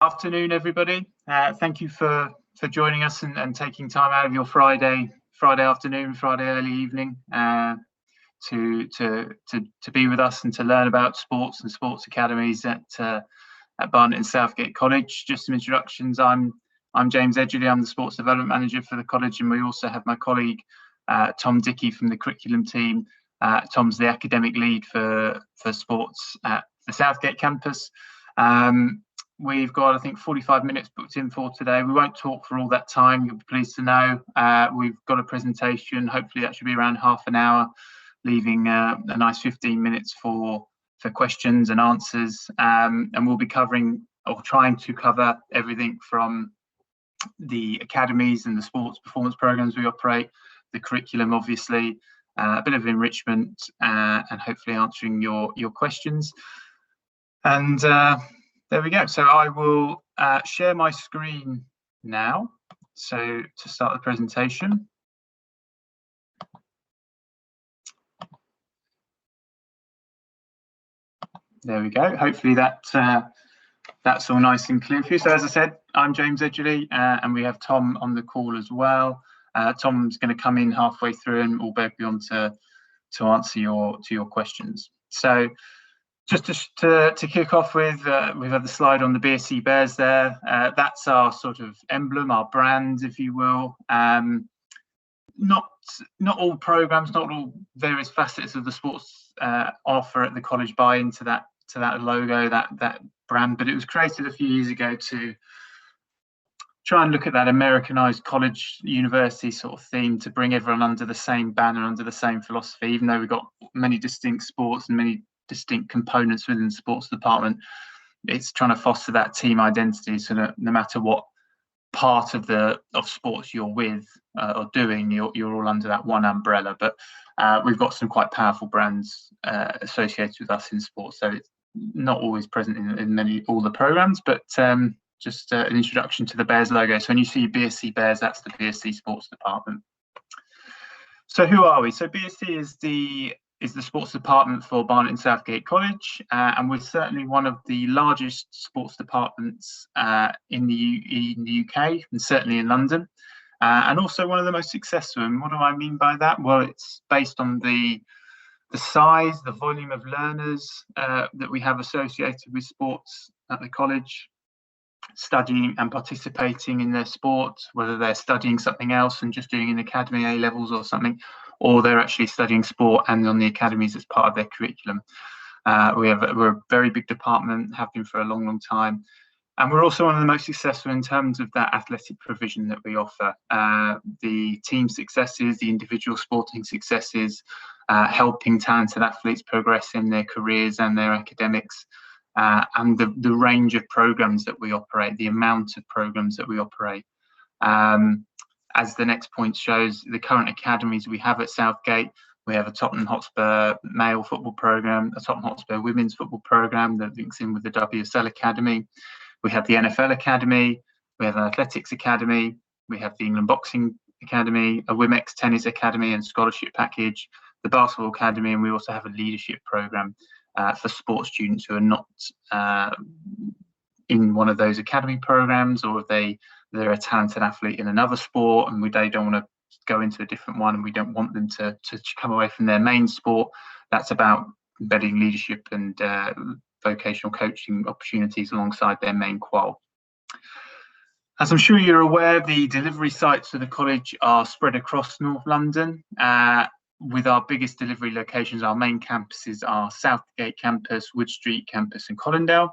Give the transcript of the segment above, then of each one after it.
Afternoon, everybody. Thank you for joining us and taking time out of your Friday afternoon, Friday early evening to be with us and to learn about sports and sports academies at Barnet and Southgate College. Just some introductions. I'm James Edgerly. I'm the sports development manager for the college, and we also have my colleague Tom Dickey from the curriculum team. Tom's the academic lead for sports at the Southgate campus. We've got, I think, 45 minutes booked in for today. We won't talk for all that time. You'll be pleased to know. We've got a presentation. Hopefully that should be around half an hour, leaving a nice 15 minutes for questions and answers. And we'll be covering, or trying to cover, everything from the academies and the sports performance programs we operate, the curriculum, obviously, a bit of enrichment, and hopefully answering your questions. And there we go. So I will share my screen now. So to start the presentation. There we go. Hopefully that's all nice and clear for you. So as I said, I'm James Edgerly, and we have Tom on the call as well. Tom's going to come in halfway through, and we'll both be on to answer your questions. So just to kick off with, we've had the slide on the BSc Bears there. That's our sort of emblem, our brand, if you will. Not all programs, not all various facets of the sports offer at the college buy into that logo, that brand, but it was created a few years ago to try and look at that Americanized college university sort of theme, to bring everyone under the same banner, under the same philosophy. Even though we've got many distinct sports and many distinct components within the sports department, it's trying to foster that team identity, so that no matter what part of sports you're with or doing, you're all under that one umbrella. But we've got some quite powerful brands associated with us in sports, so it's not always present in all the programs, but just an introduction to the Bears logo. So when you see BSc Bears, that's the BSc Sports Department. So who are we? So BSc is the sports department for Barnet and Southgate College, and we're certainly one of the largest sports departments in the UK, and certainly in London, and also one of the most successful. And what do I mean by that? Well, it's based on the size, the volume of learners that we have associated with sports at the college, studying and participating in their sport, whether they're studying something else and just doing an academy A levels or something, or they're actually studying sport and on the academies as part of their curriculum. We're a very big department, have been for a long time, and we're also one of the most successful in terms of that athletic provision that we offer. The team successes, the individual sporting successes, helping talented athletes progress in their careers and their academics, and the range of programs that we operate, the amount of programs that we operate. As the next point shows, the current academies we have at Southgate, we have a Tottenham Hotspur male football program, a Tottenham Hotspur women's football program that links in with the WSL Academy. We have the NFL Academy, we have an athletics academy, we have the England Boxing Academy, a Wimex Tennis Academy and scholarship package, the Basketball Academy, and we also have a leadership program for sports students who are not in one of those academy programs, or if they're a talented athlete in another sport and they don't want to go into a different one, and we don't want them to come away from their main sport. That's about embedding leadership and vocational coaching opportunities alongside their main qual. As I'm sure you're aware, the delivery sites for the college are spread across North London, with our biggest delivery locations. Our main campuses are Southgate campus, Wood Street campus and Colindale.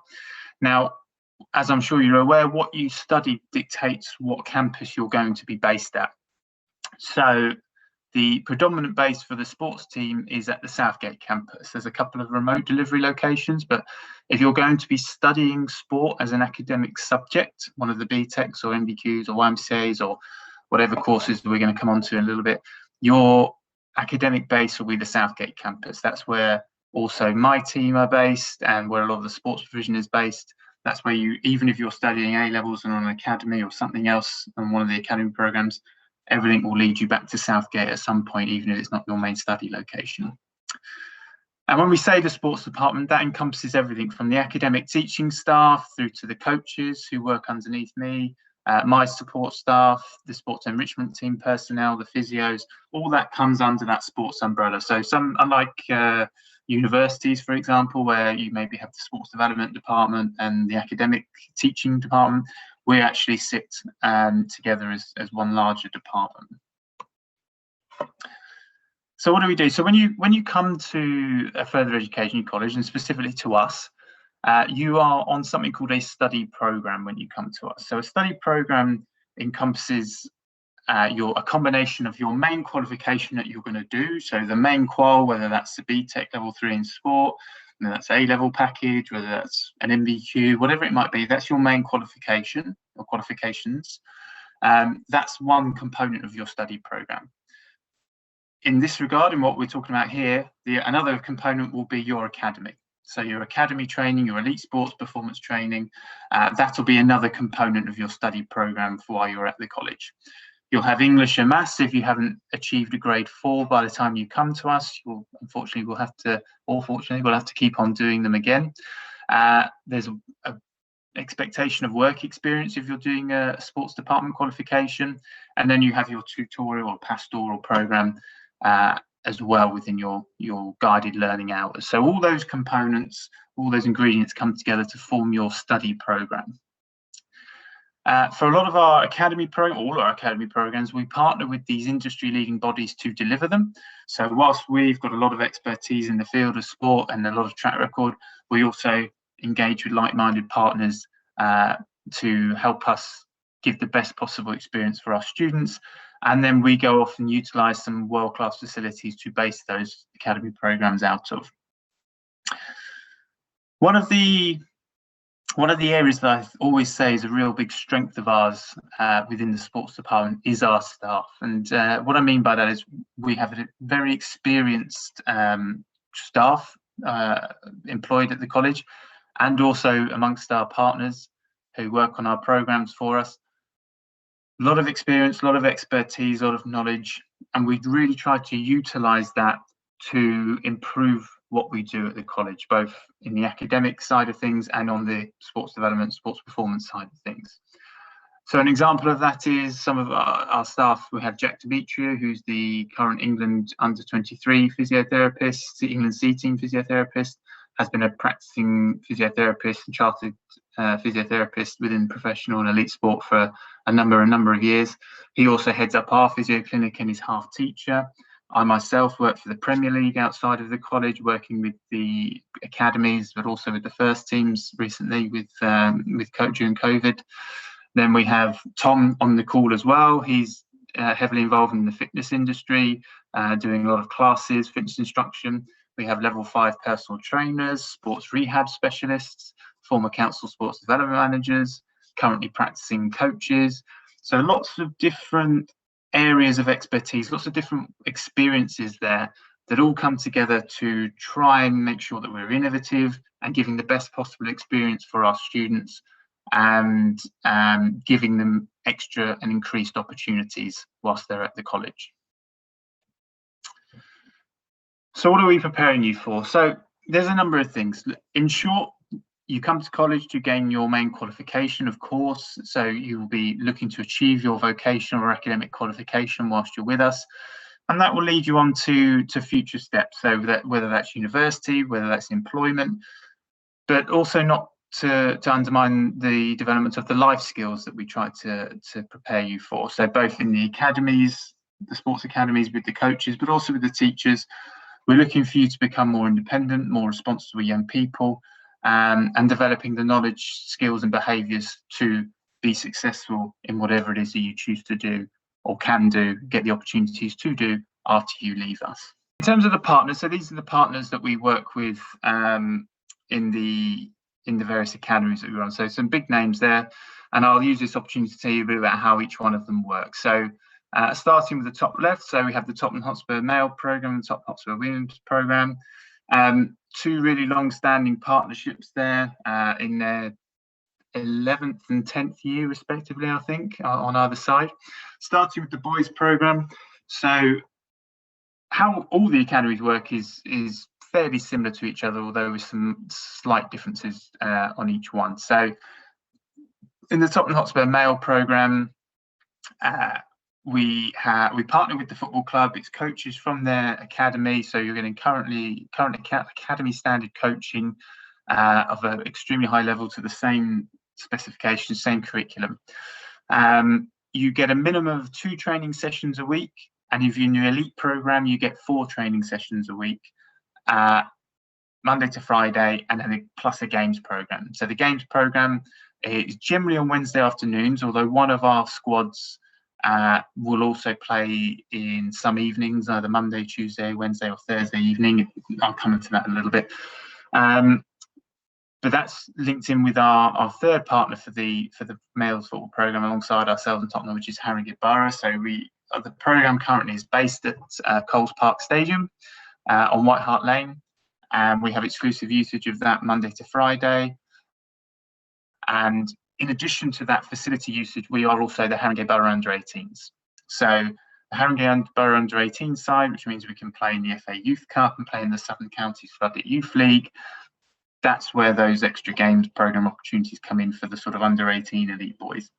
Now, as I'm sure you're aware, what you study dictates what campus you're going to be based at. So the predominant base for the sports team is at the Southgate campus. There's a couple of remote delivery locations, but if you're going to be studying sport as an academic subject, one of the Btecs or MBQs or YMCAs or whatever courses we're going to come on to in a little bit, your academic base will be the Southgate campus. That's where also my team are based, and where a lot of the sports provision is based. That's where you, even if you're studying A levels and on an academy or something else on one of the academy programs, everything will lead you back to Southgate at some point, even if it's not your main study location. And when we say the sports department, that encompasses everything from the academic teaching staff through to the coaches who work underneath me, my support staff, the sports enrichment team personnel, the physios, all that comes under that sports umbrella. So some, unlike universities, for example, where you maybe have the sports development department and the academic teaching department, we actually sit together as one larger department. So what do we do? So when you come to a further education college, and specifically to us, you are on something called a study program when you come to us. So a study program encompasses a combination of your main qualification that you're going to do. So the main qual, whether that's the Btec level 3 in sport, whether that's A-level package, whether that's an MBQ, whatever it might be, that's your main qualification or qualifications. That's one component of your study program. In this regard, in what we're talking about here, another component will be your academy. So your academy training, your elite sports performance training, that'll be another component of your study program for while you're at the college. You'll have English and maths. If you haven't achieved a grade 4 by the time you come to us, unfortunately, we'll have to keep on doing them again. There's an expectation of work experience if you're doing a sports department qualification, and then you have your tutorial or pastoral program as well within your guided learning hours. So all those components, all those ingredients come together to form your study program. For a lot of our academy all our academy programs, we partner with these industry leading bodies to deliver them. So whilst we've got a lot of expertise in the field of sport and a lot of track record, we also engage with like-minded partners to help us give the best possible experience for our students. And then we go off and utilize some world-class facilities to base those academy programs out of. One of the areas that I always say is a real big strength of ours within the sports department is our staff. And what I mean by that is we have a very experienced staff employed at the college, and also amongst our partners who work on our programs for us. A lot of experience, a lot of expertise, a lot of knowledge, and we really try to utilize that to improve what we do at the college, both in the academic side of things and on the sports development, sports performance side of things. So an example of that is some of our staff. We have Jack Demetrio, who's the current England under-23 physiotherapist, the England C team physiotherapist, has been a practicing physiotherapist and chartered physiotherapist within professional and elite sport for a number of years. He also heads up our physio clinic and is half teacher. I myself work for the Premier League outside of the college, working with the academies, but also with the first teams recently with during COVID. Then we have Tom on the call as well. He's heavily involved in the fitness industry, doing a lot of classes, fitness instruction. We have level 5 personal trainers, sports rehab specialists, former council sports development managers, currently practicing coaches. So lots of different areas of expertise, lots of different experiences there that all come together to try and make sure that we're innovative and giving the best possible experience for our students, and giving them extra and increased opportunities whilst they're at the college. So what are we preparing you for? So there's a number of things. In short, you come to college to gain your main qualification, of course. So you will be looking to achieve your vocational or academic qualification whilst you're with us. And that will lead you on to future steps. So whether that's university, whether that's employment, but also not to undermine the development of the life skills that we try to prepare you for. So both in the academies, the sports academies with the coaches, but also with the teachers, we're looking for you to become more independent, more responsible young people, and developing the knowledge, skills and behaviours to be successful in whatever it is that you choose to do or can do, get the opportunities to do after you leave us. In terms of the partners, so these are the partners that we work with in the various academies that we run. So some big names there, and I'll use this opportunity to tell you a bit about how each one of them works. So starting with the top left, so we have the Tottenham Hotspur male program and Tottenham Hotspur women's program. Two really long-standing partnerships there in their 11th and 10th year respectively, I think, on either side. Starting with the boys program, so how all the academies work is fairly similar to each other, although with some slight differences on each one. So in the Tottenham Hotspur male programme, we partner with the football club. It's coaches from their academy, so you're getting current academy standard coaching of an extremely high level to the same specifications, same curriculum. You get a minimum of 2 training sessions a week, and if you're in your elite program, you get 4 training sessions a week, Monday to Friday, and then plus a games program. So the games program is generally on Wednesday afternoons, although one of our squads will also play in some evenings, either Monday, Tuesday, Wednesday, or Thursday evening. I'll come into that in a little bit. But that's linked in with our third partner for the males football program alongside ourselves in Tottenham, which is Haringey Borough. So the program currently is based at Coles Park Stadium on White Hart Lane, and we have exclusive usage of that Monday to Friday. And in addition to that facility usage, we are also the Haringey Borough Under-18s. So the Haringey Borough Under-18 side, which means we can play in the FA Youth Cup and play in the Southern Counties Floodlit Youth League. That's where those extra games program opportunities come in for the sort of under-18 elite boys.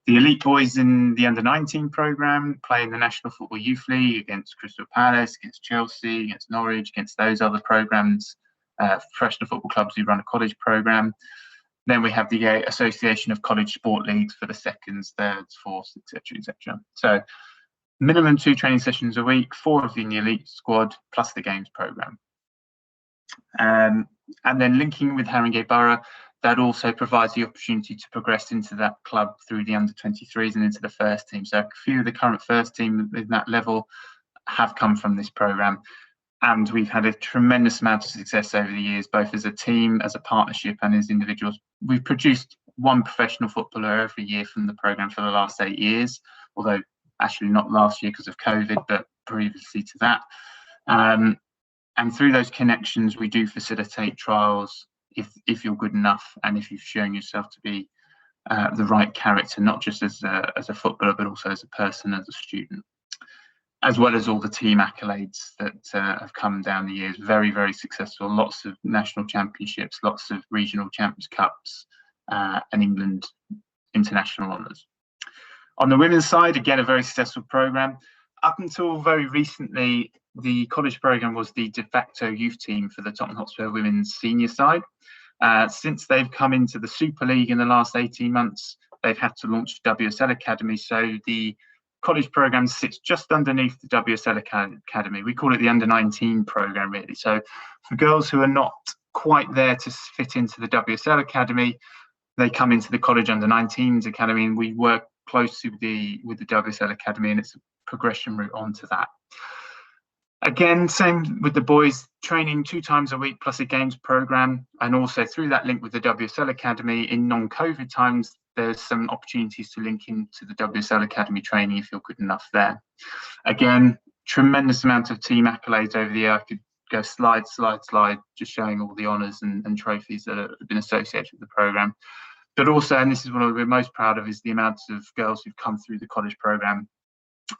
The elite boys in the under-19 program play in the National Football Youth League against Crystal Palace, against Chelsea, against Norwich, against those other programs, professional football clubs who run a college program. Then we have the Association of College Sport Leagues for the seconds, thirds, fourths, etc., etc. So minimum 2 training sessions a week, 4 of the elite squad, plus the games program. And then linking with Haringey Borough, that also provides the opportunity to progress into that club through the under-23s and into the first team. So a few of the current first team in that level have come from this program. And we've had a tremendous amount of success over the years, both as a team, as a partnership, and as individuals. We've produced 1 professional footballer every year from the program for the last 8 years, although actually not last year because of COVID, but previously to that. And through those connections, we do facilitate trials if you're good enough and if you've shown yourself to be the right character, not just as a footballer, but also as a person, as a student, as well as all the team accolades that have come down the years. Very, very successful. Lots of national championships, lots of regional Champions Cups, and England international honours. On the women's side, again, a very successful programme. Up until very recently, the college programme was the de facto youth team for the Tottenham Hotspur women's senior side. Since they've come into the Super League in the last 18 months, they've had to launch WSL Academy. So the college programme sits just underneath the WSL Academy. We call it the under-19 programme, really. So for girls who are not quite there to fit into the WSL Academy, they come into the college under-19s Academy, and we work closely with the WSL Academy, and it's a progression route onto that. Again, same with the boys, training 2 times a week plus a games program, and also through that link with the WSL Academy in non-COVID times, there's some opportunities to link into the WSL Academy training if you're good enough there. Again, tremendous amount of team accolades over the year. I could go slide, just showing all the honours and trophies that have been associated with the programme. But also, and this is what we're most proud of, is the amount of girls who've come through the college programme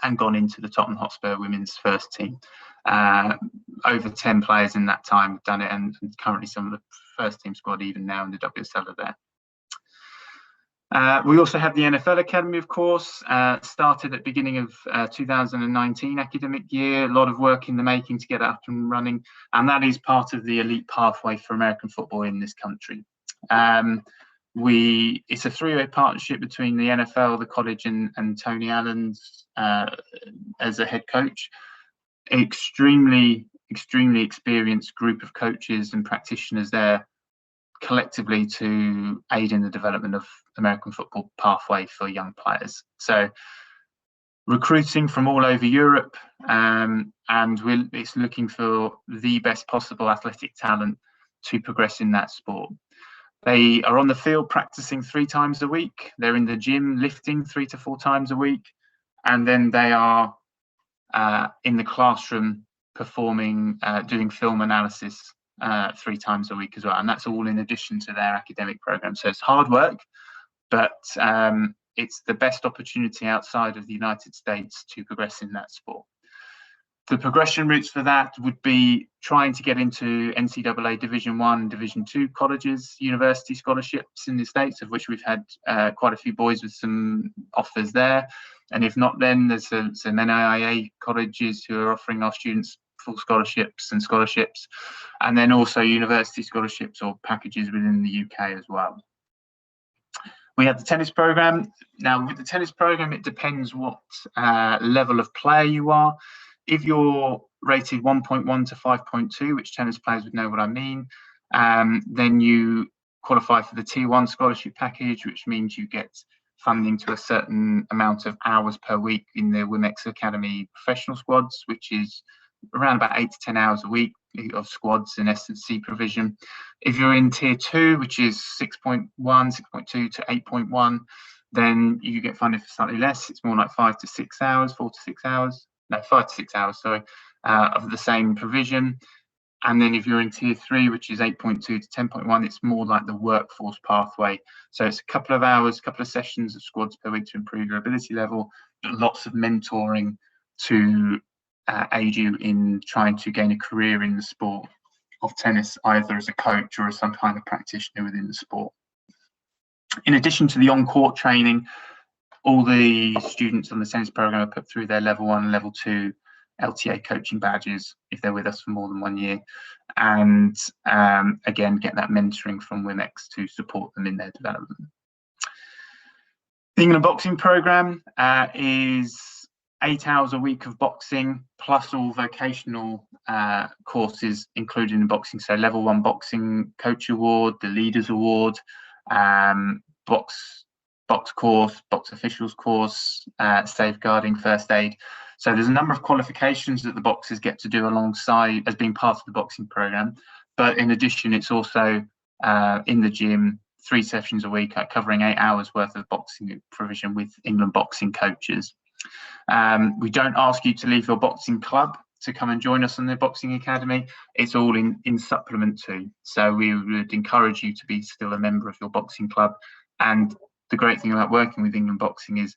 and gone into the Tottenham Hotspur women's first team. Over 10 players in that time have done it, and currently some of the first team squad even now in the WSL are there. We also have the NFL Academy, of course, started at the beginning of 2019 academic year. A lot of work in the making to get it up and running, and that is part of the elite pathway for American football in this country. It's a 3-way partnership between the NFL, the college, and Tony Allen's as a head coach. Extremely experienced group of coaches and practitioners there collectively to aid in the development of American football pathway for young players. So recruiting from all over Europe, and it's looking for the best possible athletic talent to progress in that sport. They are on the field practicing 3 times a week. They're in the gym lifting 3 to 4 times a week. And then they are in the classroom performing, doing film analysis 3 times a week as well. And that's all in addition to their academic program. So it's hard work, but it's the best opportunity outside of the United States to progress in that sport. The progression routes for that would be trying to get into NCAA Division 1 and Division 2 colleges, university scholarships in the States, of which we've had quite a few boys with some offers there. And if not, then there's some NAIA colleges who are offering our students full scholarships, and then also university scholarships or packages within the UK as well. We have the tennis program. Now, with the tennis program, it depends what level of player you are. If you're rated 1.1 to 5.2, which tennis players would know what I mean, then you qualify for the Tier 1 scholarship package, which means you get funding to a certain amount of hours per week in the WIMEX Academy professional squads, which is around about 8 to 10 hours a week of squads and S&C provision. If you're in Tier 2, which is 6.1, 6.2 to 8.1, then you get funded for slightly less. It's more like 5 to 6 hours, 4 to 6 hours. No, 5 to 6 hours, sorry, of the same provision. And then if you're in Tier 3, which is 8.2 to 10.1, it's more like the workforce pathway. So it's a couple of hours, a couple of sessions of squads per week to improve your ability level, but lots of mentoring to aid you in trying to gain a career in the sport of tennis, either as a coach or as some kind of practitioner within the sport. In addition to the on-court training, all the students on the tennis program are put through their level 1 and level 2 LTA coaching badges if they're with us for more than 1 year, and again get that mentoring from WIMEX to support them in their development. The England boxing program is 8 hours a week of boxing plus all vocational courses included in boxing, so level 1 boxing coach award, the leaders award, box course, box officials course, safeguarding, first aid. So there's a number of qualifications that the boxers get to do alongside as being part of the boxing program. But in addition, it's also in the gym, 3 sessions a week, covering 8 hours worth of boxing provision with England boxing coaches. We don't ask you to leave your boxing club to come and join us on the Boxing Academy. It's all in supplement to. So we would encourage you to be still a member of your boxing club. And the great thing about working with England Boxing is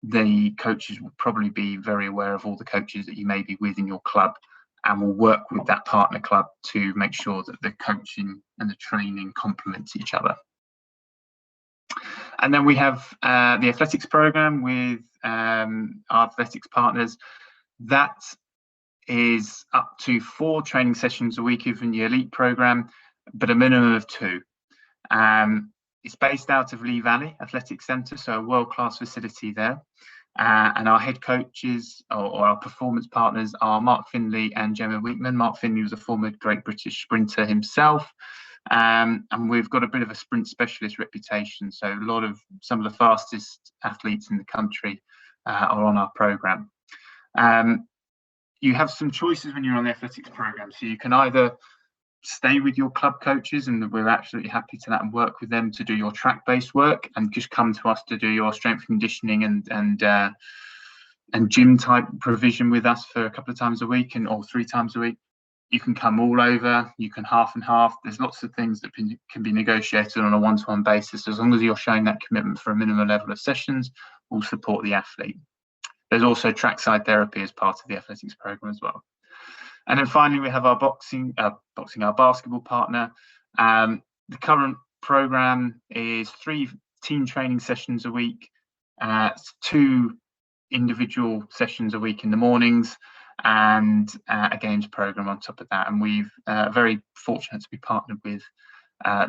the coaches will probably be very aware of all the coaches that you may be with in your club, and will work with that partner club to make sure that the coaching and the training complements each other. And then we have the athletics program with our athletics partners. That is up to 4 training sessions a week in the elite program, but a minimum of 2. It's based out of Lee Valley Athletic Centre, so a world-class facility there. And our head coaches or our performance partners are Mark Finley and Gemma Weekman. Mark Finley was a former Great British sprinter himself. And we've got a bit of a sprint specialist reputation. So some of the fastest athletes in the country are on our programme. You have some choices when you're on the athletics programme. So you can either stay with your club coaches, and we're absolutely happy to that, and work with them to do your track-based work, and just come to us to do your strength conditioning and gym type provision with us for a couple of times a week or 3 times a week. You can come all over, you can half and half. There's lots of things that can be negotiated on a one-to-one basis. As long as you're showing that commitment for a minimum level of sessions, we'll support the athlete. There's also trackside therapy as part of the athletics program as well. And then finally, we have our our basketball partner. The current program is 3 team training sessions a week, 2 individual sessions a week in the mornings, and a games program on top of that. And we've very fortunate to be partnered with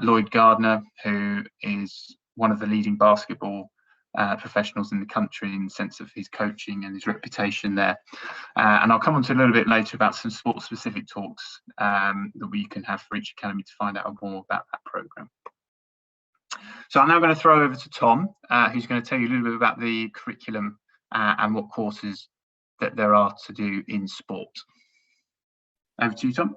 Lloyd Gardner, who is one of the leading basketball professionals in the country in the sense of his coaching and his reputation there. And I'll come on to a little bit later about some sport specific talks that we can have for each academy to find out more about that program. So I'm now going to throw over to Tom, who's going to tell you a little bit about the curriculum and what courses that there are to do in sport. Over to you, Tom.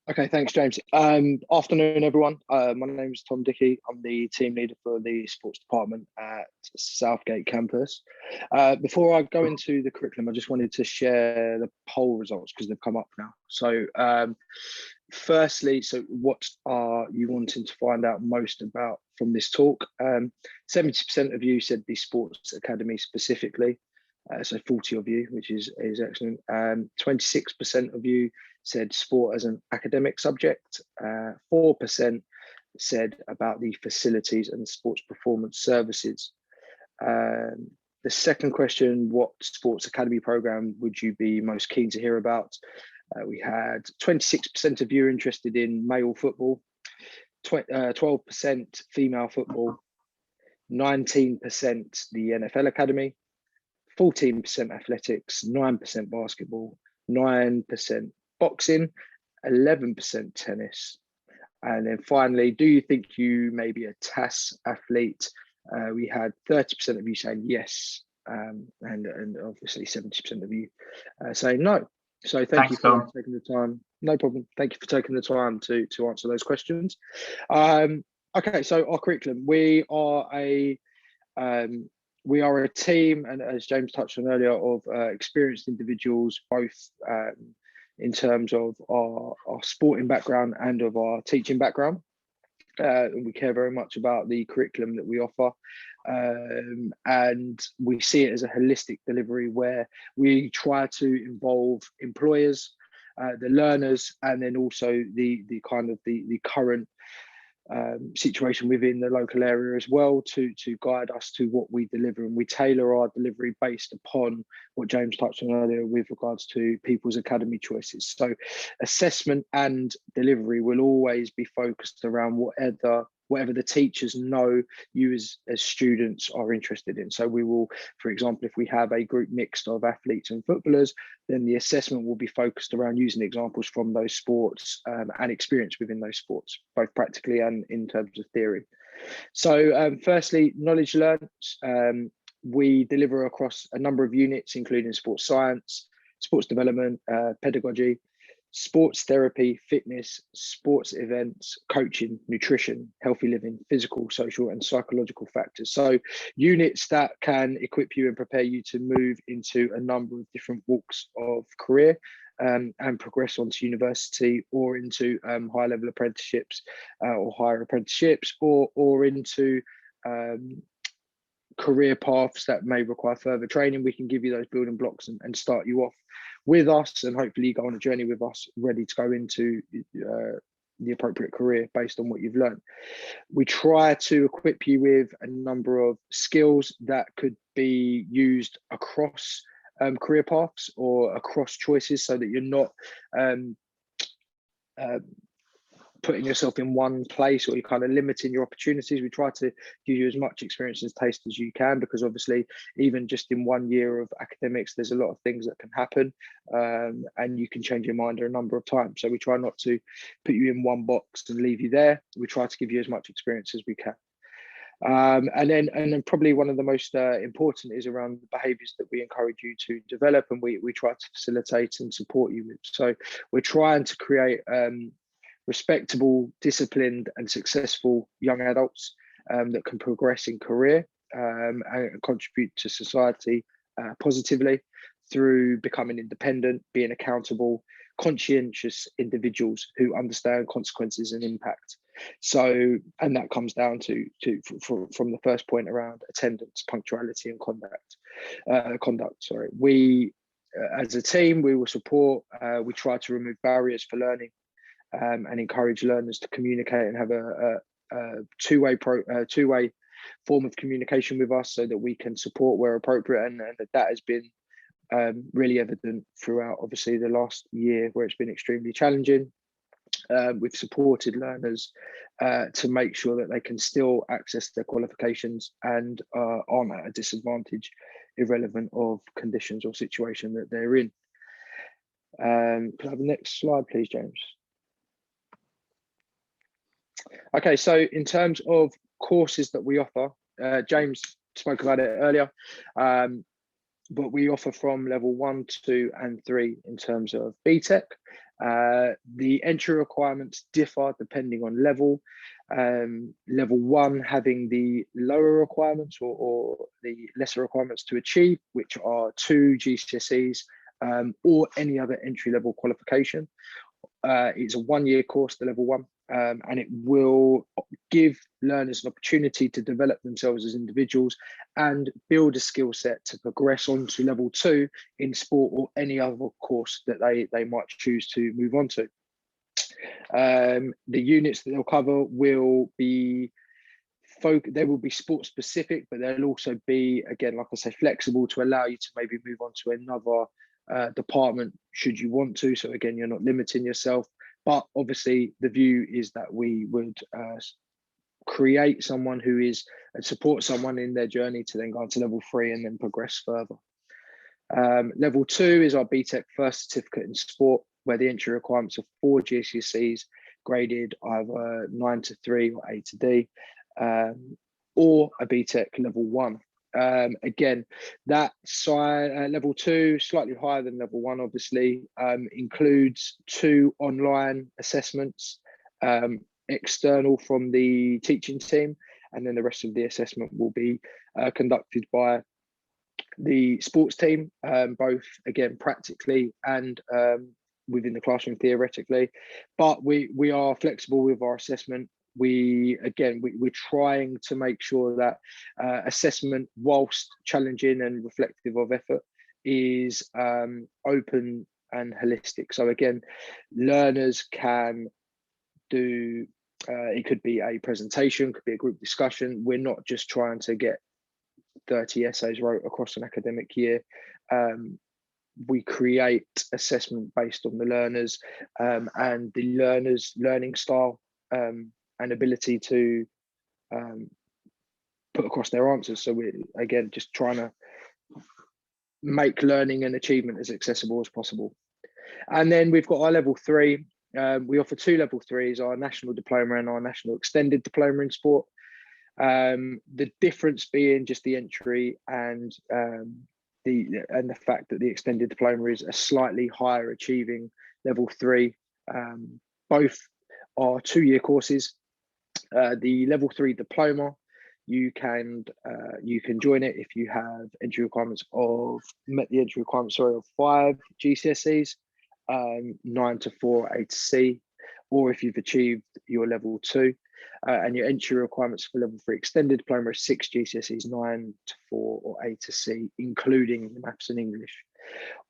Okay, thanks, James. Afternoon, everyone. My name is Tom Dickey. I'm the team leader for the sports department at Southgate campus. Before I go into the curriculum, I just wanted to share the poll results because they've come up now. So firstly, what are you wanting to find out most about from this talk? 70% of you said the sports academy specifically. So 40 of you, which is excellent. 26% of you said sport as an academic subject. 4% said about the facilities and sports performance services. The second question, what sports academy program would you be most keen to hear about? We had 26% of you interested in male football, 12% female football, 19% the NFL Academy, 14% athletics, 9% basketball, 9% boxing, 11% tennis. And then finally, do you think you may be a TAS athlete? We had 30% of you saying yes, and obviously 70% of you saying no. So thank you for taking the time. No problem. Thank you for taking the time to answer those questions. Okay, so our curriculum. We are a team, and as James touched on earlier, of experienced individuals, both in terms of our sporting background and of our teaching background. We care very much about the curriculum that we offer, and we see it as a holistic delivery where we try to involve employers, the learners, and then also the current situation within the local area as well to guide us to what we deliver, and we tailor our delivery based upon what James touched on earlier with regards to people's academy choices. So assessment and delivery will always be focused around whatever the teachers know you as students are interested in. So we will, for example, if we have a group mixed of athletes and footballers, then the assessment will be focused around using examples from those sports and experience within those sports, both practically and in terms of theory. So firstly, knowledge learned. We deliver across a number of units, including sports science, sports development, pedagogy, sports therapy, fitness, sports events, coaching, nutrition, healthy living, physical, social, and psychological factors. So units that can equip you and prepare you to move into a number of different walks of career and progress onto university or into high level apprenticeships or higher apprenticeships or into career paths that may require further training. We can give you those building blocks and start you off with us, and hopefully go on a journey with us, ready to go into the appropriate career based on what you've learned. We try to equip you with a number of skills that could be used across career paths or across choices, so that you're not putting yourself in one place or you're kind of limiting your opportunities. We try to give you as much experience and taste as you can, because obviously even just in 1 year of academics, there's a lot of things that can happen, and you can change your mind a number of times. So we try not to put you in one box and leave you there. We try to give you as much experience as we can. And then probably one of the most important is around the behaviours that we encourage you to develop, and we try to facilitate and support you with. So we're trying to create respectable, disciplined, and successful young adults that can progress in career and contribute to society positively through becoming independent, being accountable, conscientious individuals who understand consequences and impact. So, and that comes down to from the first point around attendance, punctuality, and conduct. We, as a team, we will support. We try to remove barriers for learning. And encourage learners to communicate and have a two-way form of communication with us, so that we can support where appropriate, and that has been really evident throughout obviously the last year, where it's been extremely challenging. We've supported learners to make sure that they can still access their qualifications and aren't at a disadvantage irrelevant of conditions or situation that they're in. Can I have the next slide, please, James? Okay, so in terms of courses that we offer, James spoke about it earlier, but we offer from level 1, 2, and 3 in terms of Btec. The entry requirements differ depending on level. Level 1 having the lower requirements or the lesser requirements to achieve, which are 2 GCSEs or any other entry level qualification. It's a 1-year course, the level 1, and it will give learners an opportunity to develop themselves as individuals and build a skill set to progress on to level 2 in sport or any other course that they might choose to move on to. The units that they'll cover will be they will be sport specific, but they'll also be, again, like I say, flexible to allow you to maybe move on to another department should you want to. So again, you're not limiting yourself, but obviously the view is that we would create someone who is and support someone in their journey to then go on to level 3 and then progress further. Level 2 is our Btec first certificate in sport, where the entry requirements are 4 GCSEs graded either 9 to 3 or A to D, or a Btec level 1. Again, that level 2, slightly higher than level 1, obviously, includes 2 online assessments, external from the teaching team, and then the rest of the assessment will be conducted by the sports team, both again practically and within the classroom theoretically. But we are flexible with our assessment. We're trying to make sure that assessment, whilst challenging and reflective of effort, is open and holistic. So again, learners can do, it could be a presentation, could be a group discussion. We're not just trying to get 30 essays wrote across an academic year. We create assessment based on the learners and the learners' learning style and ability to put across their answers. So we're, again, just trying to make learning and achievement as accessible as possible. And then we've got our level 3. We offer 2 level 3s, our national diploma and our national extended diploma in sport. The difference being just the entry and the fact that the extended diploma is a slightly higher achieving level 3. Both are 2-year courses. The level 3 diploma, you can join it if you have met the entry requirements of 5 GCSEs, 9 to 4, A to C, or if you've achieved your level 2. And your entry requirements for level 3 extended diploma are 6 GCSEs, 9 to 4 or A to C, including maths and English.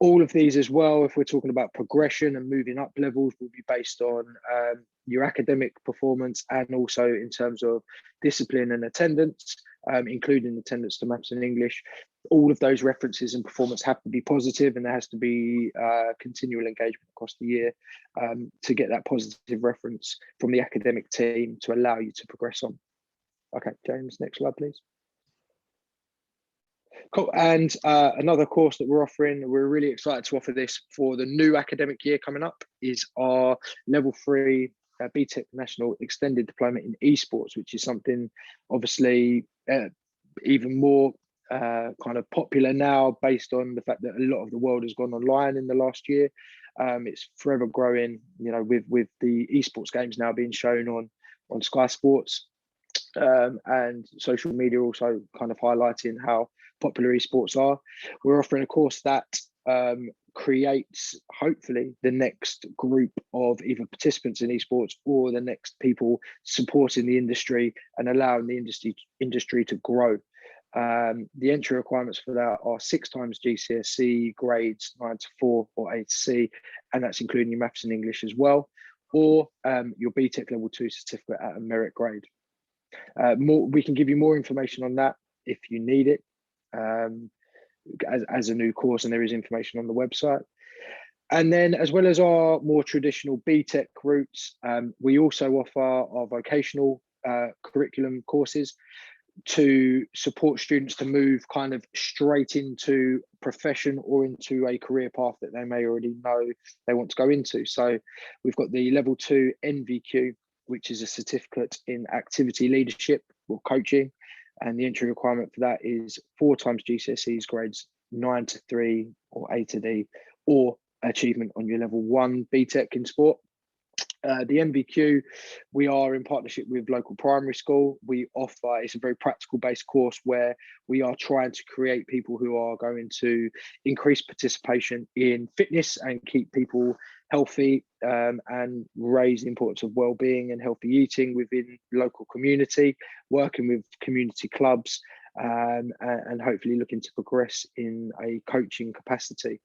All of these as well, if we're talking about progression and moving up levels, will be based on your academic performance and also in terms of discipline and attendance, including attendance to maths and English. All of those references and performance have to be positive, and there has to be continual engagement across the year to get that positive reference from the academic team to allow you to progress on. Okay, James, next slide, please. Cool. And another course that we're offering, we're really excited to offer this for the new academic year coming up, is our level 3 Btec National Extended Diploma in Esports, which is something obviously even more kind of popular now based on the fact that a lot of the world has gone online in the last year. It's forever growing, you know, with the esports games now being shown on Sky Sports, and social media also kind of highlighting how popular esports are. We're offering a course that creates hopefully the next group of either participants in esports or the next people supporting the industry and allowing the industry to grow. The entry requirements for that are 6 times GCSE grades 9 to 4 or A to C, and that's including your maths and English as well, or your Btec level 2 certificate at a merit grade. We can give you more information on that if you need it as a new course, and there is information on the website. And then, as well as our more traditional Btec routes, we also offer our vocational curriculum courses to support students to move kind of straight into profession or into a career path that they may already know they want to go into. So we've got the level 2 NVQ, which is a certificate in activity leadership or coaching, and the entry requirement for that is 4 times GCSEs grades 9 to 3 or A to D, or achievement on your level 1 Btec in sport. The MVQ, we are in partnership with local primary school. We offer, it's a very practical based course where we are trying to create people who are going to increase participation in fitness and keep people healthy, and raise the importance of well-being and healthy eating within local community, working with community clubs, and hopefully looking to progress in a coaching capacity.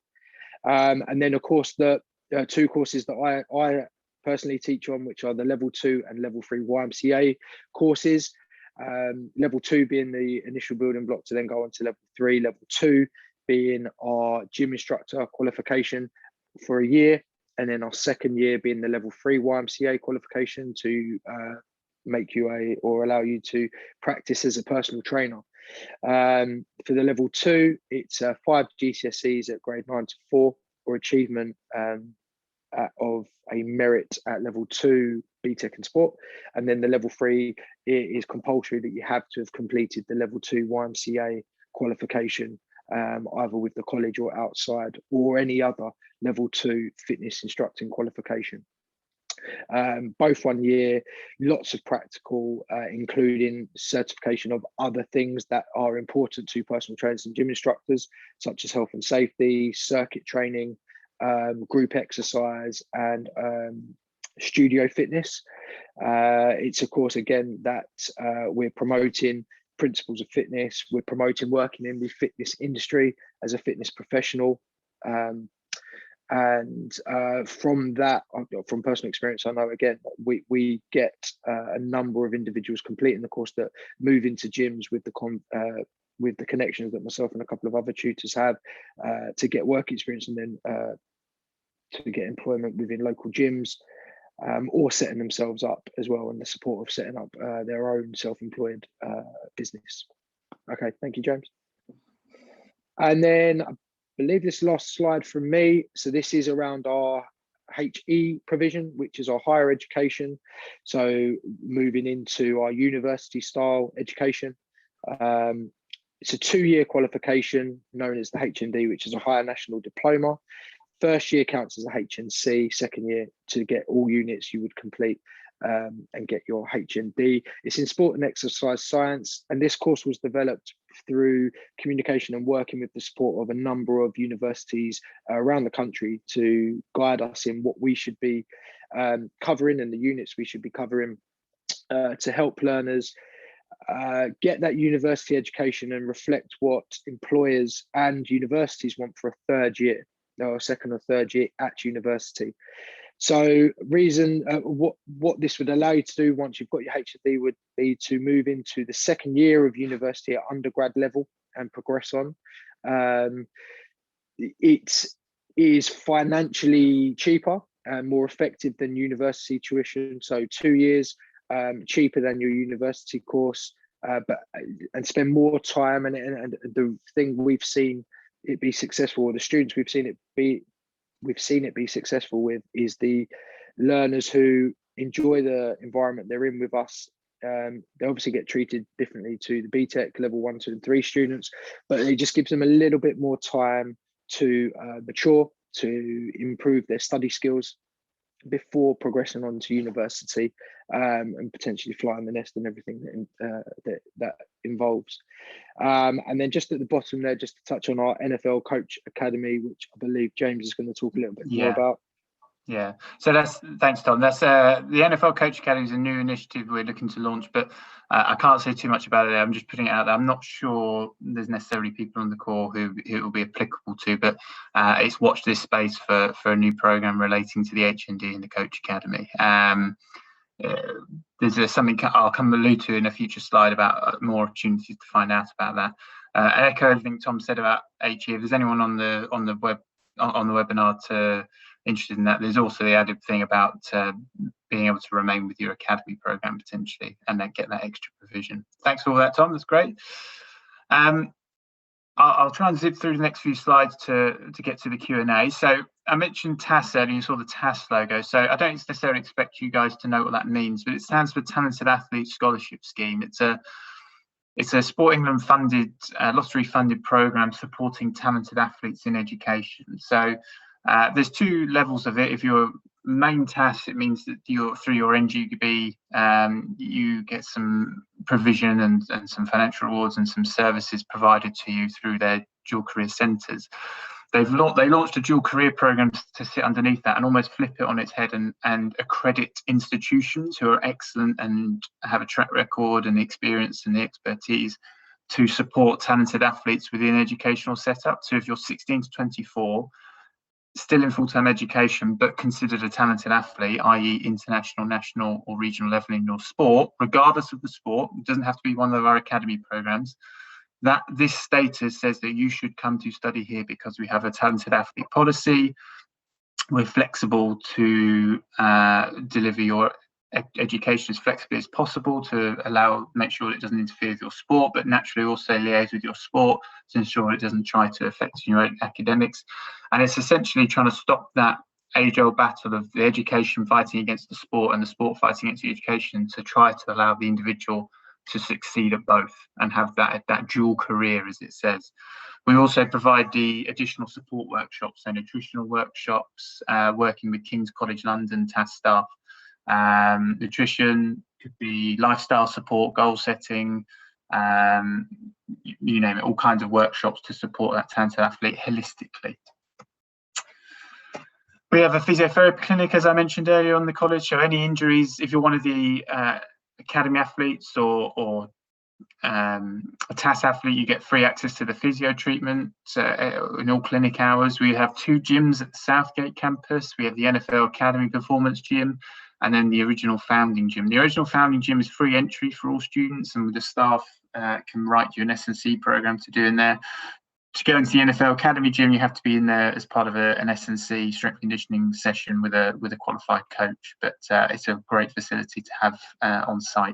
And then of course the two courses that I personally teach on, which are the level 2 and level 3 YMCA courses. Level 2 being the initial building block to then go on to level 3. Level 2 being our gym instructor qualification for a year, and then our second year being the level 3 YMCA qualification to make you or allow you to practice as a personal trainer. For the level 2, it's 5 GCSEs at grade 9 to 4 or achievement of a merit at level 2 Btec and sport, and then the level 3 is compulsory that you have to have completed the level 2 YMCA qualification, either with the college or outside, or any other level 2 fitness instructing qualification. Both 1 year, lots of practical, including certification of other things that are important to personal trainers and gym instructors, such as health and safety, circuit training, group exercise, and studio fitness. It's of course again that we're promoting principles of fitness, we're promoting working in the fitness industry as a fitness professional, and from that, from personal experience, I know again we get a number of individuals completing the course that move into gyms with the connections that myself and a couple of other tutors have to get work experience, and then to get employment within local gyms, or setting themselves up as well, and the support of setting up their own self-employed business. Okay, thank you, James. And then I believe this last slide from me. So this is around our HE provision, which is our higher education. So moving into our university style education. It's a 2-year qualification known as the HND, which is a higher national diploma. First year counts as a HNC, second year to get all units you would complete and get your HND. It's in sport and exercise science, and this course was developed through communication and working with the support of a number of universities around the country to guide us in what we should be covering and the units we should be covering to help learners get that university education and reflect what employers and universities want for a third year, or second or third year at university. So what this would allow you to do once you've got your HND would be to move into the second year of university at undergrad level and progress on. It is financially cheaper and more effective than university tuition. So 2 years cheaper than your university course, and spend more time. And the thing we've seen it be successful, or the students we've seen it be successful with, is the learners who enjoy the environment they're in with us. They obviously get treated differently to the Btec level 1, 2 and 3 students, but it just gives them a little bit more time to mature, to improve their study skills before progressing on to university, and potentially flying the nest and everything that involves. And then just at the bottom there, just to touch on our NFL Coach Academy, which I believe James is going to talk a little bit more about. Yeah, so thanks, Tom. That's the NFL Coach Academy is a new initiative we're looking to launch, but I can't say too much about it. I'm just putting it out there. I'm not sure there's necessarily people on the call who it will be applicable to, but it's watch this space for a new program relating to the HND and the Coach Academy. There's something I'll come allude to in a future slide about more opportunities to find out about that. I echo everything Tom said about HE. If there's anyone on the webinar interested in that, there's also the added thing about being able to remain with your academy program potentially and then get that extra provision. Thanks for all that, Tom. That's great. I'll try and zip through the next few slides to get to the Q&A. So I mentioned TAS earlier, you saw the TAS logo. So I don't necessarily expect you guys to know what that means, but it stands for Talented Athlete Scholarship Scheme. It's a Sport England funded, lottery funded program supporting talented athletes in education. So there's 2 levels of it. If you're main tasks, it means that through your NGB, you get some provision and some financial rewards and some services provided to you through their dual career centres. They launched a dual career program to sit underneath that and almost flip it on its head and accredit institutions who are excellent and have a track record and the experience and the expertise to support talented athletes within educational setup. So if you're 16 to 24, still in full-time education, but considered a talented athlete, i.e. international, national or regional level in your sport, regardless of the sport, it doesn't have to be one of our academy programs, that this status says that you should come to study here because we have a talented athlete policy. We're flexible to deliver your education as flexibly as possible to make sure it doesn't interfere with your sport, but naturally also liaise with your sport to ensure it doesn't try to affect your academics. And it's essentially trying to stop that age-old battle of the education fighting against the sport and the sport fighting against the education to try to allow the individual to succeed at both and have that dual career, as it says. We also provide the additional support workshops, so nutritional workshops, working with King's College London TAS staff. Nutrition could be lifestyle support, goal setting, you name it, all kinds of workshops to support that talented athlete holistically. We have a physiotherapy clinic, as I mentioned earlier, on the college. So any injuries, if you're one of the academy athletes or a TAS athlete, you get free access to the physio treatment in all clinic hours. We have 2 gyms at the Southgate campus. We have the NFL Academy Performance Gym and then the original founding gym. The original founding gym is free entry for all students, and the staff can write you an S&C program to do in there. To go into the NFL Academy gym, you have to be in there as part of an S&C strength conditioning session with a qualified coach, but it's a great facility to have on site.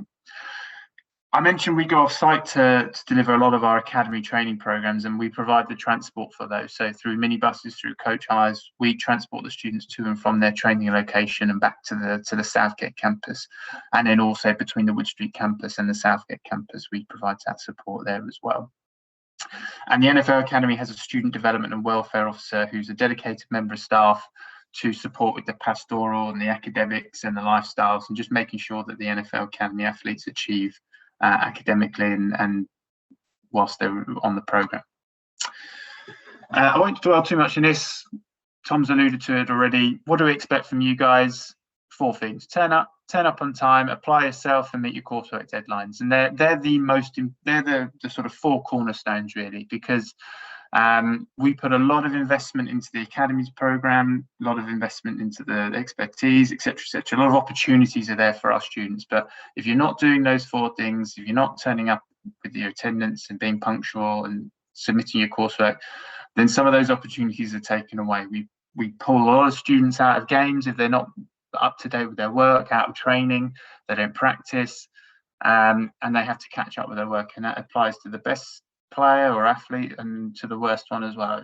I mentioned we go off site to deliver a lot of our academy training programs, and we provide the transport for those. So through minibuses, through coach hires, we transport the students to and from their training location and back to the Southgate campus. And then also between the Wood Street campus and the Southgate campus, we provide that support there as well. And the NFL Academy has a student development and welfare officer who's a dedicated member of staff to support with the pastoral and the academics and the lifestyles and just making sure that the NFL Academy athletes achieve academically and whilst they're on the program. I won't dwell too much on this. Tom's alluded to it already. What do we expect from you guys? 4 things: turn up on time, apply yourself, and meet your coursework deadlines. And they're the sort of 4 cornerstones really, because we put a lot of investment into the Academies program, a lot of investment into the expertise, etc., etc. A lot of opportunities are there for our students, but if you're not doing those 4 things, if you're not turning up with your attendance and being punctual and submitting your coursework, then some of those opportunities are taken away. We pull a lot of students out of games if they're not up to date with their work, out of training, they don't practice, and they have to catch up with their work, and that applies to the best player or athlete and to the worst one as well.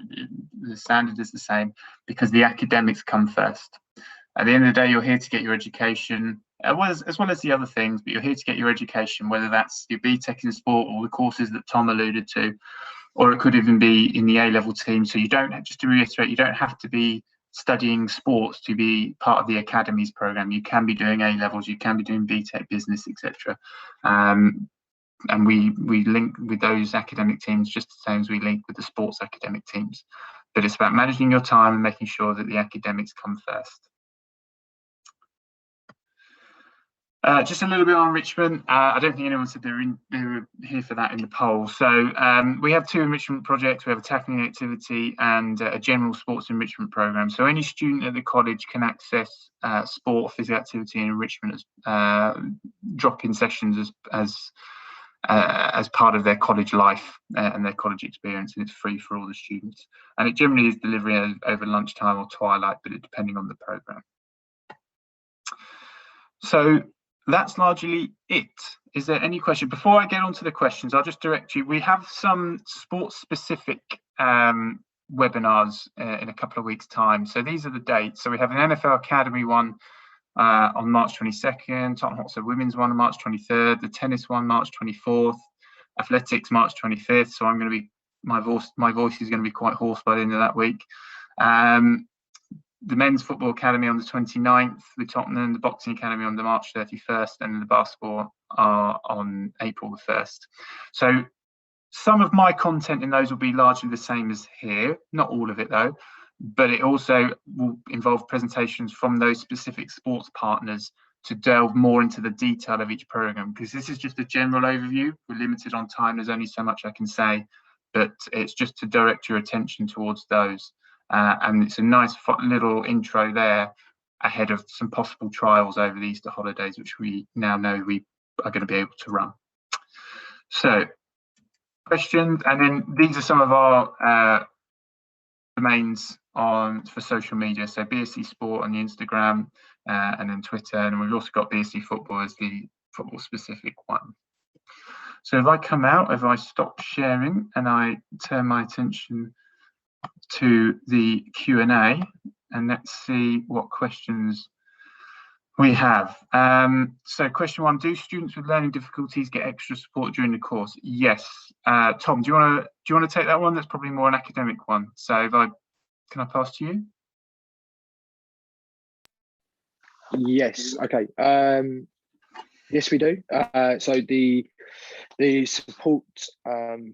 The standard is the same because the academics come first. At the end of the day, you're here to get your education, as well as the other things, but you're here to get your education, whether that's your Btec in sport or the courses that Tom alluded to, or it could even be in the A-level team. So you don't, just to reiterate, you don't have to be studying sports to be part of the Academies program. You can be doing A-levels, you can be doing Btec business, etc. And we link with those academic teams just the same as we link with the sports academic teams. But it's about managing your time and making sure that the academics come first. Just a little bit on enrichment. I don't think anyone said they were here for that in the poll. So we have 2 enrichment projects. We have a tackling activity and a general sports enrichment program. So any student at the college can access sport, physical activity and enrichment as drop-in sessions as part of their college life and their college experience, and it's free for all the students. And it generally is delivery over lunchtime or twilight, but it depending on the program. So that's largely it. Is there any question? Before I get on to the questions, I'll just direct you. We have some sports-specific webinars in a couple of weeks' time. So these are the dates. So we have an NFL Academy one on March 22nd, Tottenham Hotspur women's one on March 23rd, the tennis one March 24th, athletics March 25th. So I'm going to be my voice is going to be quite hoarse by the end of that week. the men's football academy on the 29th with Tottenham, the boxing academy on the March 31st, and the basketball are on April the 1st. So some of my content in those will be largely the same as here, not all of it though, but it also will involve presentations from those specific sports partners to delve more into the detail of each program, because this is just a general overview. We're limited on time, there's only so much I can say, but it's just to direct your attention towards those. And it's a nice little intro there ahead of some possible trials over the Easter holidays, which we now know we are going to be able to run. So questions, and then these are some of our domains for social media. So BSC Sport on the Instagram, and then Twitter, and we've also got BSC Football as the football specific one. So if I come out, if I stop sharing and I turn my attention to the Q&A, and let's see what questions we have. So question one, do students with learning difficulties get extra support during the course? Yes. Tom, do you want to take that one? That's probably more an academic one. So can I pass to you? Yes. Okay. Yes, we do. So the support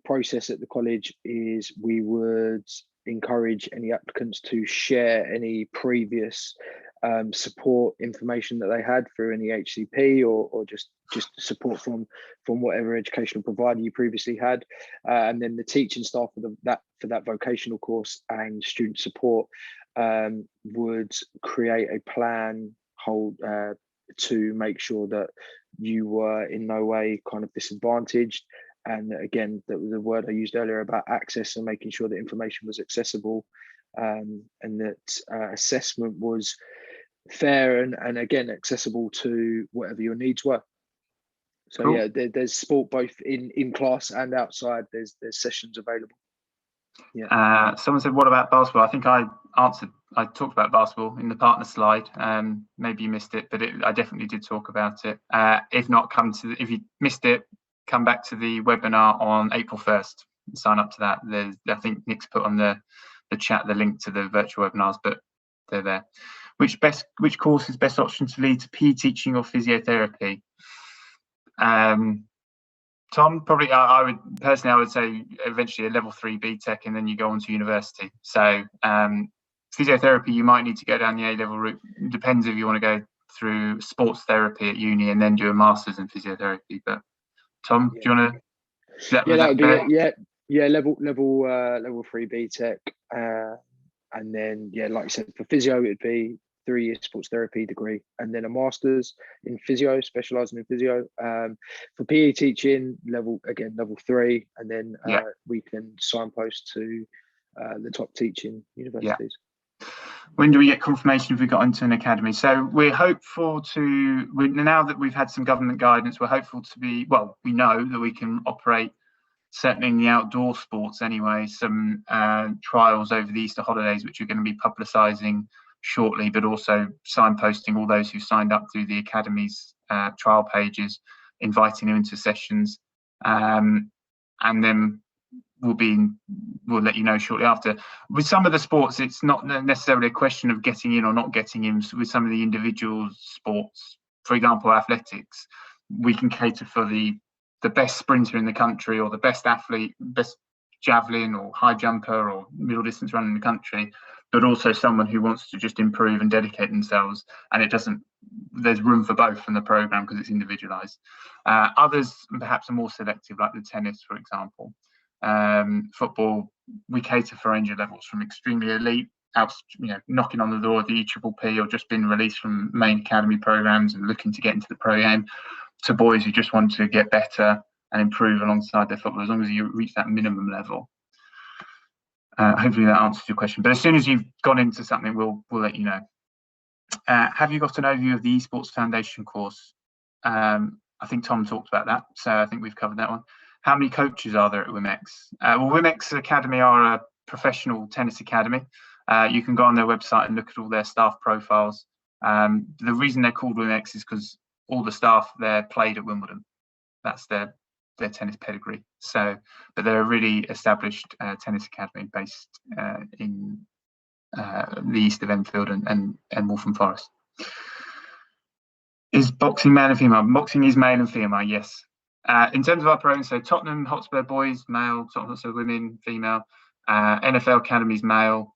process at the college is we would encourage any applicants to share any previous support information that they had through any HCP or just support from whatever educational provider you previously had, and then the teaching staff for that vocational course and student support would create a plan to make sure that you were in no way kind of disadvantaged. And again, the word I used earlier about access and making sure that information was accessible, and that assessment was fair and again accessible to whatever your needs were. So cool. Yeah, there's sport both in class and outside. There's sessions available. Yeah. Someone said, what about basketball? I think I talked about basketball in the partner slide. Maybe you missed it, but I definitely did talk about it. If not, if you missed it, come back to the webinar on April 1st. Sign up to that. I think Nick's put on the chat the link to the virtual webinars, but they're there. Which course is best option to lead to PE teaching or physiotherapy? Tom, probably I would say eventually a level 3 Btec, and then you go on to university. So physiotherapy, you might need to go down the A-level route. Depends if you want to go through sports therapy at uni and then do a master's in physiotherapy. But Tom, do you want to? That would be level 3 Btec, and then like you said, for physio it'd be 3-year sports therapy degree, and then a master's in physio, specialising in physio. For PE teaching, level 3, and then we can signpost to the top teaching universities. Yeah. When do we get confirmation if we got into an academy? So we're hopeful now that we've had some government guidance, we're hopeful to be, well, we know that we can operate certainly in the outdoor sports anyway, some trials over the Easter holidays, which we're going to be publicising shortly, but also signposting all those who signed up through the Academies trial pages, inviting them into sessions, and then we'll let you know shortly after. With some of the sports, it's not necessarily a question of getting in or not getting in. With some of the individual sports, for example, athletics, we can cater for the best sprinter in the country, or the best athlete, best javelin or high jumper or middle distance runner in the country, but also someone who wants to just improve and dedicate themselves. And there's room for both in the program because it's individualized. Others perhaps are more selective, like the tennis, for example. Football, we cater for range of levels from extremely elite, knocking on the door of the EPP or just been released from main academy programs and looking to get into the pro game, to boys who just want to get better and improve alongside their football, as long as you reach that minimum level. Hopefully that answers your question. But as soon as you've gone into something, we'll let you know. Have you got an overview of the Esports Foundation course? I think Tom talked about that, so I think we've covered that one. How many coaches are there at WIMX? Well, WIMX Academy are a professional tennis academy. You can go on their website and look at all their staff profiles. The reason they're called WIMX is because all the staff there played at Wimbledon. That's their tennis pedigree. So, but they're a really established tennis academy based in the east of Enfield and Waltham Forest. Is boxing male and female? Boxing is male and female, yes. In terms of our program, so Tottenham Hotspur boys, male, Tottenham Hotspur women, female, NFL Academies male,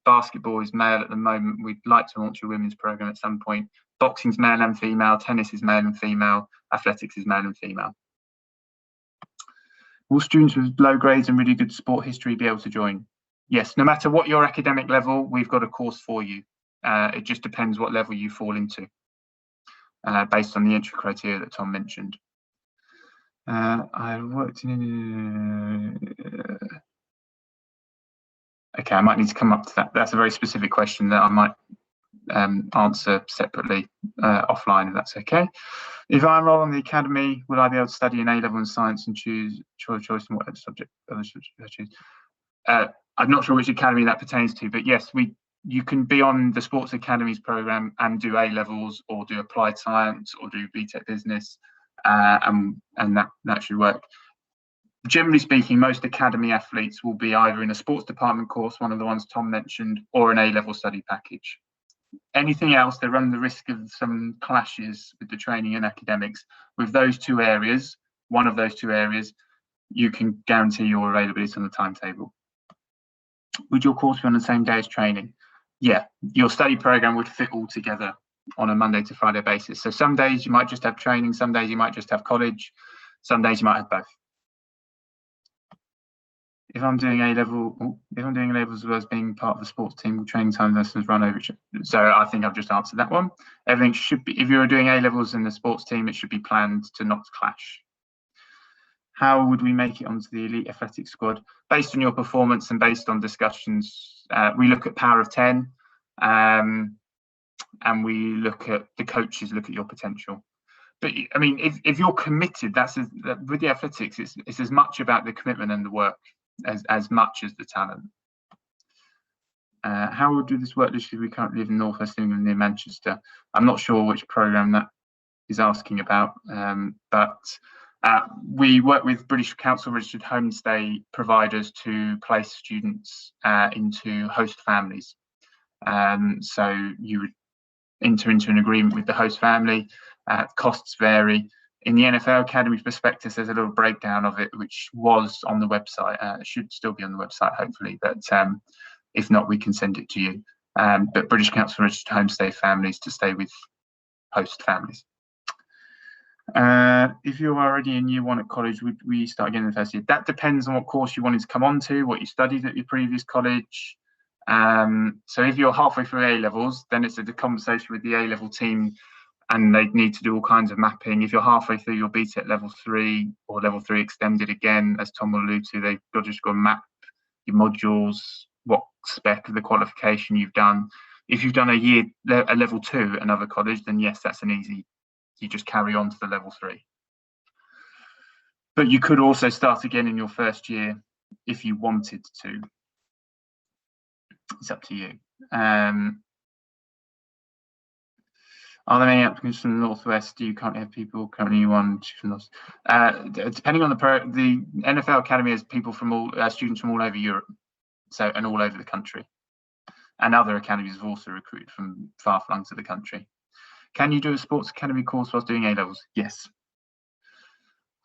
basketball is male at the moment. We'd like to launch a women's program at some point. Boxing's male and female, tennis is male and female, athletics is male and female. Will students with low grades and really good sport history be able to join? Yes, no matter what your academic level, we've got a course for you. It just depends what level you fall into, based on the entry criteria that Tom mentioned. I worked in. Okay, I might need to come up to that. That's a very specific question that I might answer separately offline, if that's okay. If I enroll in the academy, will I be able to study an A-level in science and choose choice in what subject I choose? I'm not sure which academy that pertains to, but yes, you can be on the Sports Academies program and do A-levels or do applied science or do Btec business, and that should work. Generally speaking, most academy athletes will be either in a sports department course, one of the ones Tom mentioned, or an A-level study package. Anything else, they run the risk of some clashes with the training and academics. With those two areas, one of those two areas, you can guarantee your availability on the timetable. Would your course be on the same day as training? Yeah, your study program would fit all together on a Monday to Friday basis. So some days you might just have training, some days you might just have college, some days you might have both. If I'm doing A-levels as well as being part of the sports team, will training time lessons run over? So I think I've just answered that one. Everything should be, if you're doing A-levels in the sports team, it should be planned to not clash. How would we make it onto the elite athletics squad? Based on your performance and based on discussions, we look at power of 10, and we look at the coaches, look at your potential. But I mean, if you're committed, with the athletics, it's as much about the commitment and the work as much as the talent. How would do this work? We currently live in North West England near Manchester. I'm not sure which program that is asking about, but we work with British Council registered homestay providers to place students into host families. So you would enter into an agreement with the host family. Costs vary. In the NFL Academies prospectus, there's a little breakdown of it, which was on the website. It should still be on the website, hopefully, but if not, we can send it to you. But British Council registered homestay families to stay with host families. If you're already in year 1 at college, would we start again in the first year? That depends on what course you wanted to come on to, what you studied at your previous college. So if you're halfway through A-levels, then it's a conversation with the A-level team, and they need to do all kinds of mapping. If you're halfway through your Btec level 3 or level 3 extended, again, as Tom will allude to, they've just got to map your modules, what spec of the qualification you've done. If you've done a level 2 at another college, then yes, that's an easy, you just carry on to the level 3. But you could also start again in your first year if you wanted to. It's up to you. Are there any applicants from the Northwest? Do you currently have people currently on? Depending on the NFL Academy has people from students from all over Europe, and all over the country, and other academies have also recruited from far flungs of the country. Can you do a sports academy course whilst doing A-levels? Yes.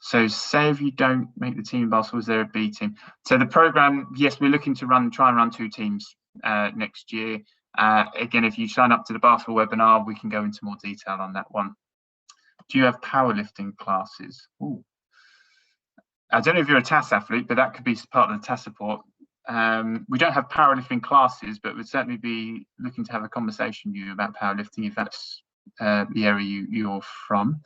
So say if you don't make the team in basketball, is there a B team? So the program, yes, we're looking to try and run 2 teams next year. Again, if you sign up to the basketball webinar, we can go into more detail on that one. Do you have powerlifting classes? Ooh. I don't know if you're a TAS athlete, but that could be part of the TAS support. We don't have powerlifting classes, but we'd certainly be looking to have a conversation with you about powerlifting if that's the area you're from.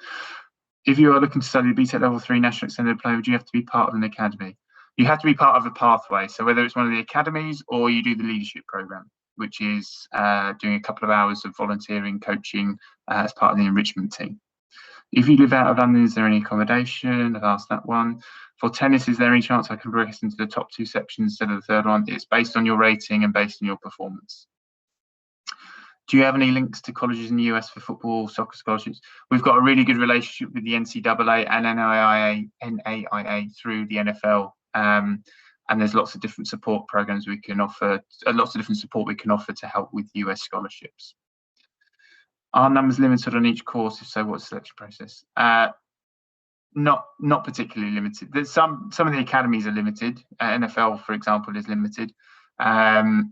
If you are looking to study Btec level 3 national extended diploma, would you have to be part of an academy? You have to be part of a pathway. So whether it's one of the academies or you do the leadership program, which is doing a couple of hours of volunteering, coaching as part of the enrichment team. If you live out of London, is there any accommodation? I've asked that one. For tennis, is there any chance I can progress into the top 2 sections instead of the third one? It's based on your rating and based on your performance. Do you have any links to colleges in the US for football, soccer scholarships? We've got a really good relationship with the NCAA and NAIA through the NFL. and there's lots of different support programs we can offer, lots of different support we can offer to help with US scholarships. Are numbers limited on each course? If so, what's the selection process? Not particularly limited. There's some of the academies are limited. NFL, for example, is limited. Not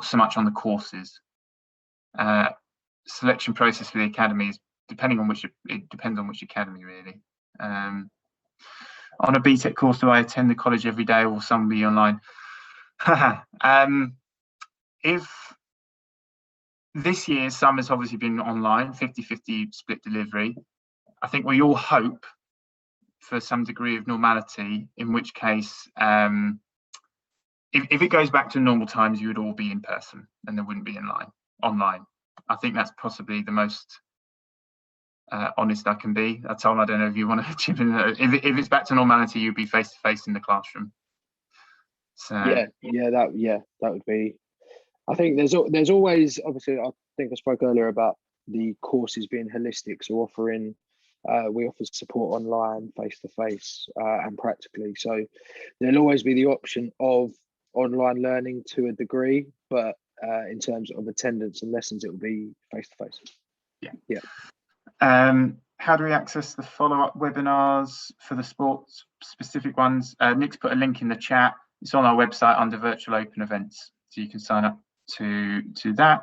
so much on the courses. Selection process for the academies, depending on which, it depends on which academy really. On a Btec course, do I attend the college every day, or will some be online? If this year, some has obviously been online, 50-50 split delivery. I think we all hope for some degree of normality, in which case, if it goes back to normal times, you would all be in person and there wouldn't be online. I think that's possibly the most honest I can be. Tom, I don't know if you want to chip in. If it's back to normality, you'd be face to face in the classroom. So that would be. I think there's always, obviously, I think I spoke earlier about the courses being holistic, so offering we offer support online, face to face, and practically. So there'll always be the option of online learning to a degree, but in terms of attendance and lessons, it will be face to face. Yeah. How do we access the follow-up webinars for the sports specific ones? Nick's put a link in the chat. It's on our website under virtual open events, so you can sign up to that.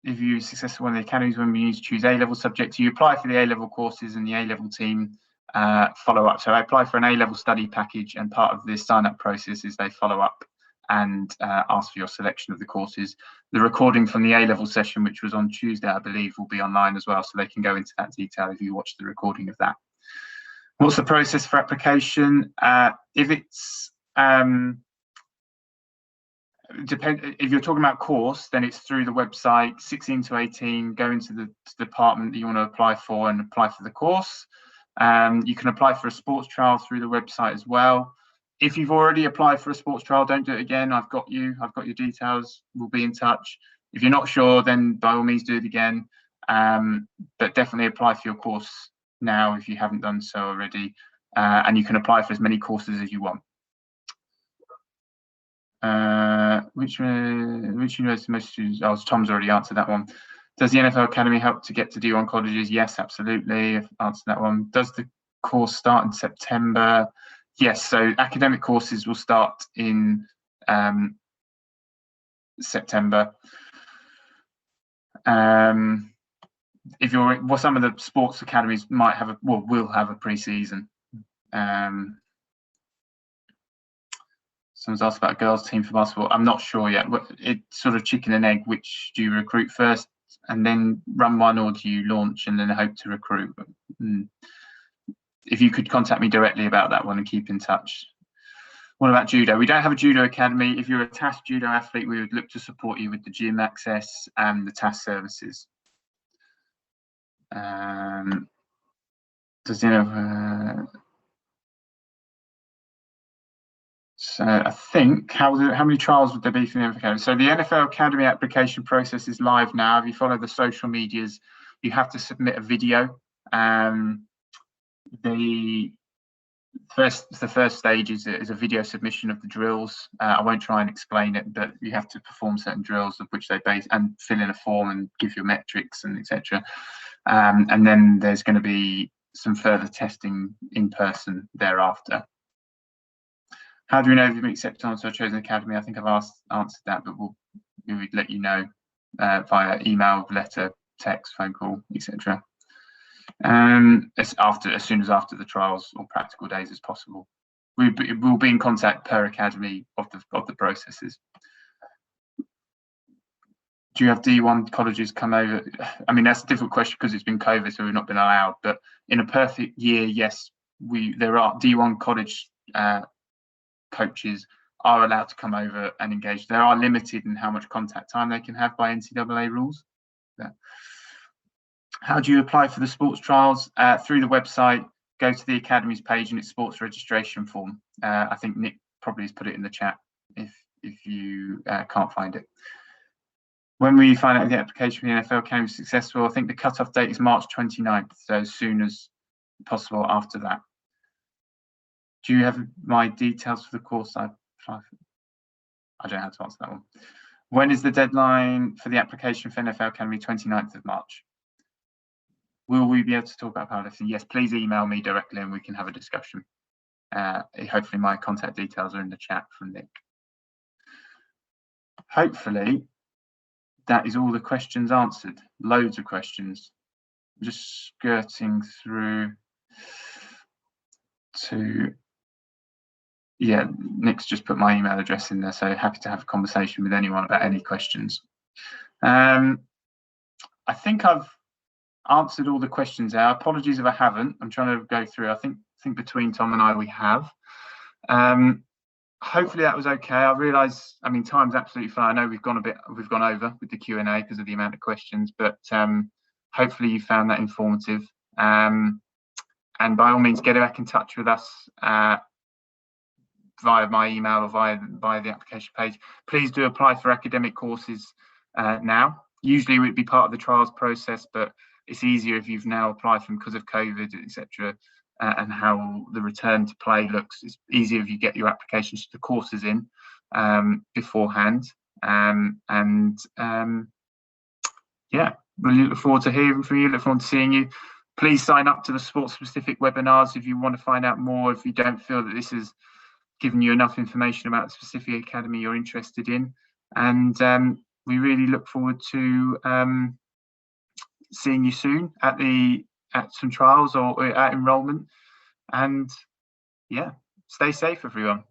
If you're successful in the academies, when we need to choose A-level subjects, you apply for the A-level courses and the A-level team follow up. So I apply for an A-level study package, and part of the sign-up process is they follow up and ask for your selection of the courses. The recording from the A-level session, which was on Tuesday, I believe, will be online as well, so they can go into that detail if you watch the recording of that. What's the process for application? If it's if you're talking about course, then it's through the website. 16 to 18, go into the department that you want to apply for and apply for the course. You can apply for a sports trial through the website as well. If you've already applied for a sports trial, don't do it again. I've got your details. We'll be in touch. If you're not sure, then by all means do it again. But definitely apply for your course now if you haven't done so already. And you can apply for as many courses as you want. Which university most students? Oh, Tom's already answered that one. Does the NFL Academy help to get to D1 colleges? Yes, absolutely. I've answered that one. Does the course start in September? Yes, so academic courses will start in September. If you're, well, some of the sports academies might have will have a pre-season. Someone's asked about a girls' team for basketball. I'm not sure yet. It's sort of chicken and egg. Which do you recruit first and then run one, or do you launch and then hope to recruit? If you could contact me directly about that one and keep in touch. What about judo? We don't have a judo academy. If you're a TAS judo athlete, we would look to support you with the gym access and the TAS services. Does so I think how many trials would there be for the NFL Academy? So the NFL Academy application process is live now. If you follow the social medias, you have to submit a video. The first stage is a video submission of the drills. I won't try and explain it, but you have to perform certain drills of which they base and fill in a form and give your metrics and etc. And then there's going to be some further testing in person thereafter. How do we know if you've been accepted onto a chosen academy? I think I've answered that, but we would let you know via email, letter, text, phone call, etc. As soon as after the trials or practical days as possible. We'll be in contact per academy of the processes. Do you have D1 colleges come over? I mean, that's a difficult question because it's been COVID, so we've not been allowed. But in a perfect year, yes, there are D1 college coaches are allowed to come over and engage. They are limited in how much contact time they can have by NCAA rules. Yeah. How do you apply for the sports trials? Through the website, go to the Academies page and it's sports registration form. I think Nick probably has put it in the chat if you can't find it. When we find out the application for the NFL Academy is successful, I think the cutoff date is March 29th, so as soon as possible after that. Do you have my details for the course I apply for? I don't know how to answer that one. When is the deadline for the application for NFL Academy? 29th of March. Will we be able to talk about powerlifting? Yes, please email me directly and we can have a discussion. Hopefully my contact details are in the chat from Nick. Hopefully that is all the questions answered. Loads of questions. Just skirting through to, yeah, Nick's just put my email address in there, so happy to have a conversation with anyone about any questions. I think I've answered all the questions there. Apologies if I haven't. I'm trying to go through. I think between Tom and I we have. Hopefully that was okay. I realise, I mean, time's absolutely fine. I know we've gone over with the Q&A because of the amount of questions, but hopefully you found that informative. And by all means, get back in touch with us via my email or via the application page. Please do apply for academic courses now. Usually it would be part of the trials process, but it's easier if you've now applied for them because of COVID, etc. And how the return to play looks. It's easier if you get your applications to the courses in beforehand. Yeah, really look forward to hearing from you. Look forward to seeing you. Please sign up to the sports-specific webinars if you want to find out more. If you don't feel that this has given you enough information about the specific academy you're interested in, and we really look forward to seeing you soon at some trials or at enrolment. And yeah, stay safe, everyone.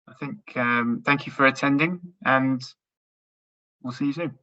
I think thank you for attending, and we'll see you soon.